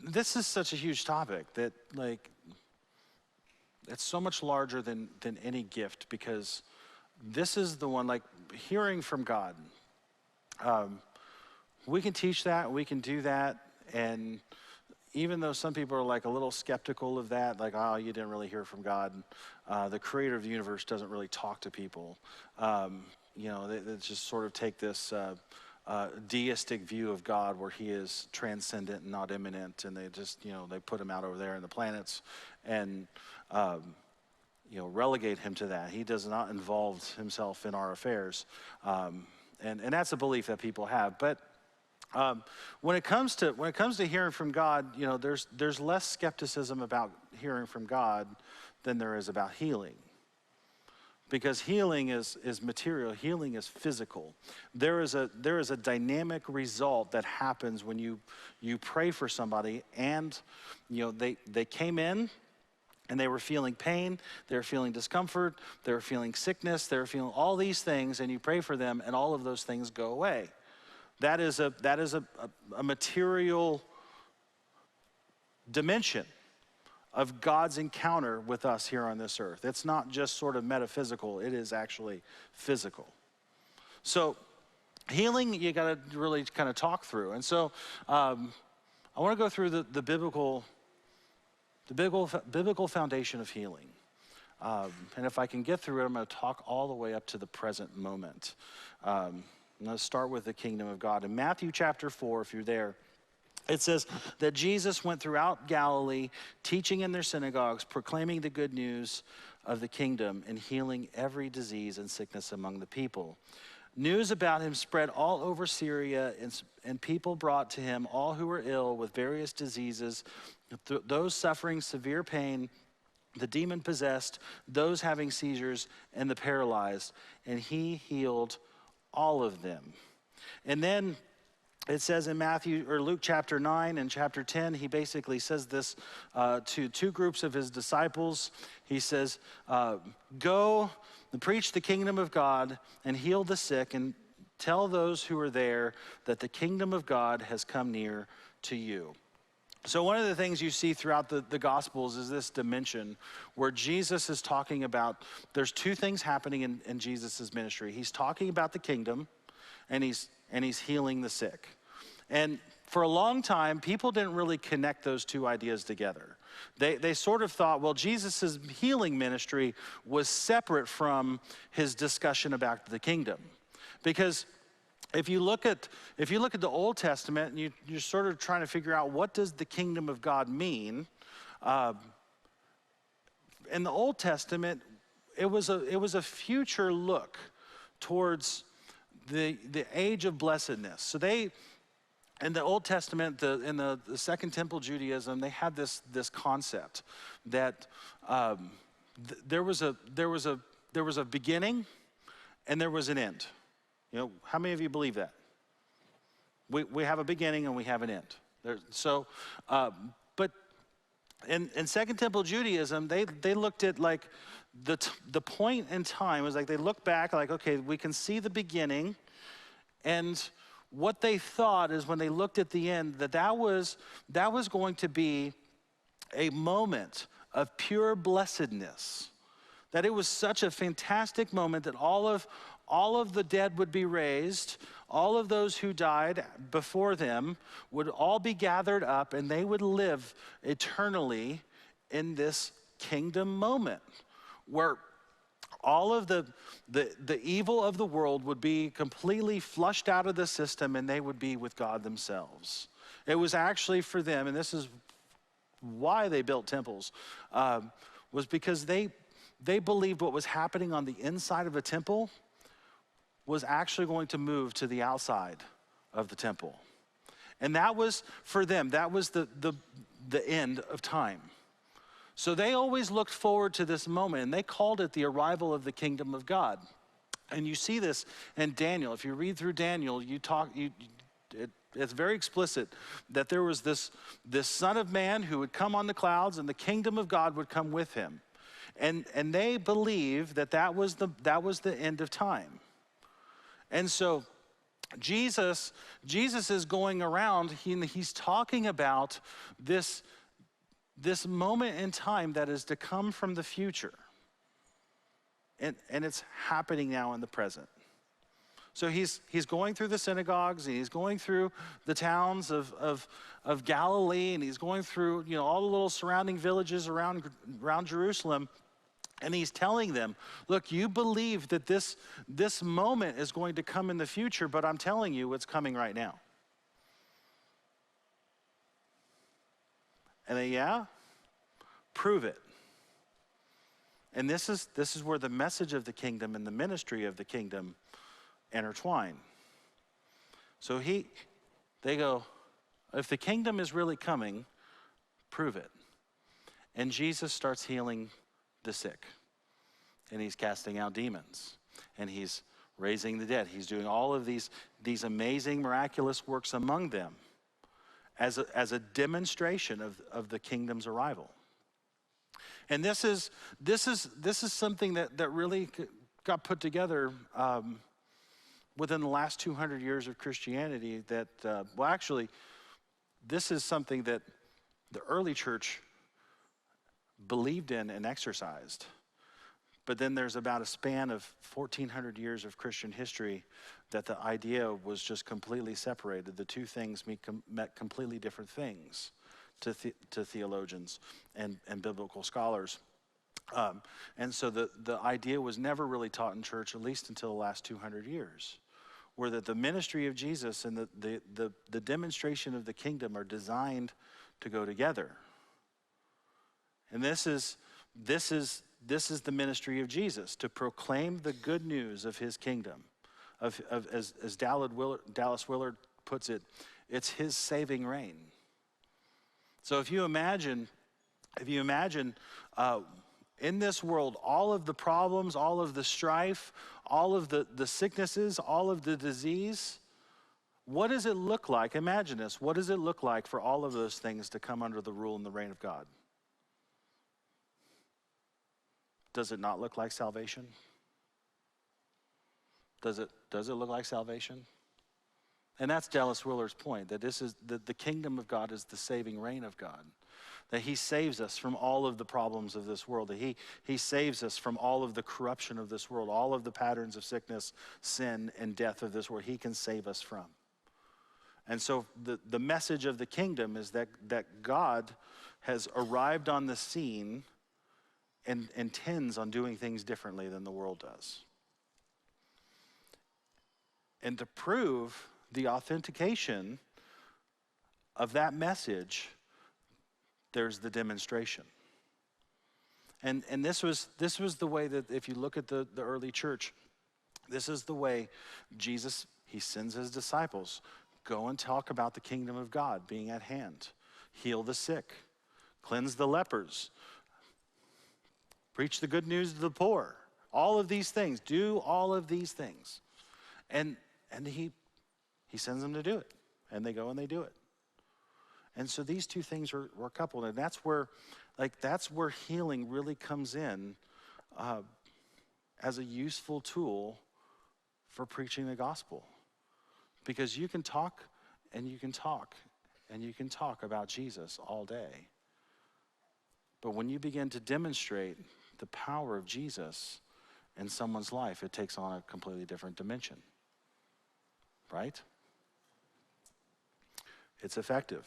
this is such a huge topic that, like, it's so much larger than any gift, because this is the one, like, hearing from God. We can teach that, we can do that, and even though some people are like a little skeptical of that, like, oh, you didn't really hear from God, the creator of the universe doesn't really talk to people. They just sort of take this deistic view of God where he is transcendent and not immanent, and they just, they put him out over there in the planets and, relegate him to that. He does not involve himself in our affairs. And that's a belief that people have. But when it comes to hearing from God, there's less skepticism about hearing from God than there is about healing. Because healing is material, healing is physical. There is a dynamic result that happens when you pray for somebody, and they came in and they were feeling pain, they were feeling discomfort, they were feeling sickness, they were feeling all these things, and you pray for them, and all of those things go away. That is a material dimension of God's encounter with us here on this earth. It's not just sort of metaphysical, it is actually physical. So healing, you got to really kind of talk through. And so I want to go through the biblical foundation of healing. And if I can get through it, I'm going to talk all the way up to the present moment. I'm going to start with the kingdom of God. In Matthew chapter 4, if you're there, it says that Jesus went throughout Galilee, teaching in their synagogues, proclaiming the good news of the kingdom, and healing every disease and sickness among the people. News about him spread all over Syria, and people brought to him all who were ill with various diseases, those suffering severe pain, the demon-possessed, those having seizures, and the paralyzed, and he healed all of them. And then it says in Luke chapter 9 and chapter 10, he basically says this to two groups of his disciples. He says, go and preach the kingdom of God and heal the sick, and tell those who are there that the kingdom of God has come near to you. So one of the things you see throughout the Gospels is this dimension where Jesus is talking about, there's two things happening in Jesus' ministry. He's talking about the kingdom, and he's healing the sick. And for a long time, people didn't really connect those two ideas together. They sort of thought, well, Jesus' healing ministry was separate from his discussion about the kingdom. Because if you look at the Old Testament, and you're sort of trying to figure out, what does the kingdom of God mean? In the Old Testament, it was a future look towards the age of blessedness. So in the Old Testament, in the Second Temple Judaism, they had this concept that there was a beginning and there was an end. How many of you believe that? We have a beginning and we have an end. But in Second Temple Judaism, they looked at like the point in time. It was like they looked back, like, okay, we can see the beginning, and what they thought is when they looked at the end, that was going to be a moment of pure blessedness. That it was such a fantastic moment that all of the dead would be raised, all of those who died before them would all be gathered up, and they would live eternally in this kingdom moment where all of the evil of the world would be completely flushed out of the system, and they would be with God themselves. It was actually for them, and this is why they built temples, was because they believed what was happening on the inside of a temple was actually going to move to the outside of the temple. And that was, for them, that was the end of time. So they always looked forward to this moment, and they called it the arrival of the kingdom of God. And you see this in Daniel. If you read through Daniel, it's very explicit that there was this Son of Man who would come on the clouds, and the kingdom of God would come with him. And they believed that was the end of time. And so Jesus is going around, he's talking about this moment in time that is to come from the future. And it's happening now in the present. So he's going through the synagogues, and he's going through the towns of Galilee, and he's going through all the little surrounding villages around Jerusalem, and he's telling them, look, you believe that this moment is going to come in the future, but I'm telling you it's coming right now. And they, yeah, prove it. And this is where the message of the kingdom and the ministry of the kingdom intertwine. So they go, if the kingdom is really coming, prove it. And Jesus starts healing the sick, and he's casting out demons, and he's raising the dead. He's doing all of these amazing, miraculous works among them as a demonstration of the kingdom's arrival. And this is something that really got put together within the last 200 years of Christianity. Actually, this is something that the early church believed in and exercised. But then there's about a span of 1,400 years of Christian history that the idea was just completely separated. The two things meant completely different things to theologians and biblical scholars. And so the idea was never really taught in church, at least until the last 200 years, where that the ministry of Jesus and the demonstration of the kingdom are designed to go together. And this is the ministry of Jesus, to proclaim the good news of his kingdom. As Dallas Willard puts it, it's his saving reign. So if you imagine in this world, all of the problems, all of the strife, all of the sicknesses, all of the disease, what does it look like? Imagine this. What does it look like for all of those things to come under the rule and the reign of God? Does it not look like salvation? Does it look like salvation? And that's Dallas Willard's point, that this is the kingdom of God is the saving reign of God. That he saves us from all of the problems of this world. That he saves us from all of the corruption of this world, all of the patterns of sickness, sin, and death of this world. He can save us from. And so the message of the kingdom is that God has arrived on the scene and intends on doing things differently than the world does. And to prove the authentication of that message, there's the demonstration. And this was the way that, if you look at the early church, this is the way Jesus, he sends his disciples, go and talk about the kingdom of God being at hand, heal the sick, cleanse the lepers, preach the good news to the poor, all of these things, do all of these things. And he sends them to do it, and they go and they do it. And so these two things were coupled, and that's where healing really comes in as a useful tool for preaching the gospel. Because you can talk and you can talk and you can talk about Jesus all day. But when you begin to demonstrate the power of Jesus in someone's life, it takes on a completely different dimension. Right? It's effective.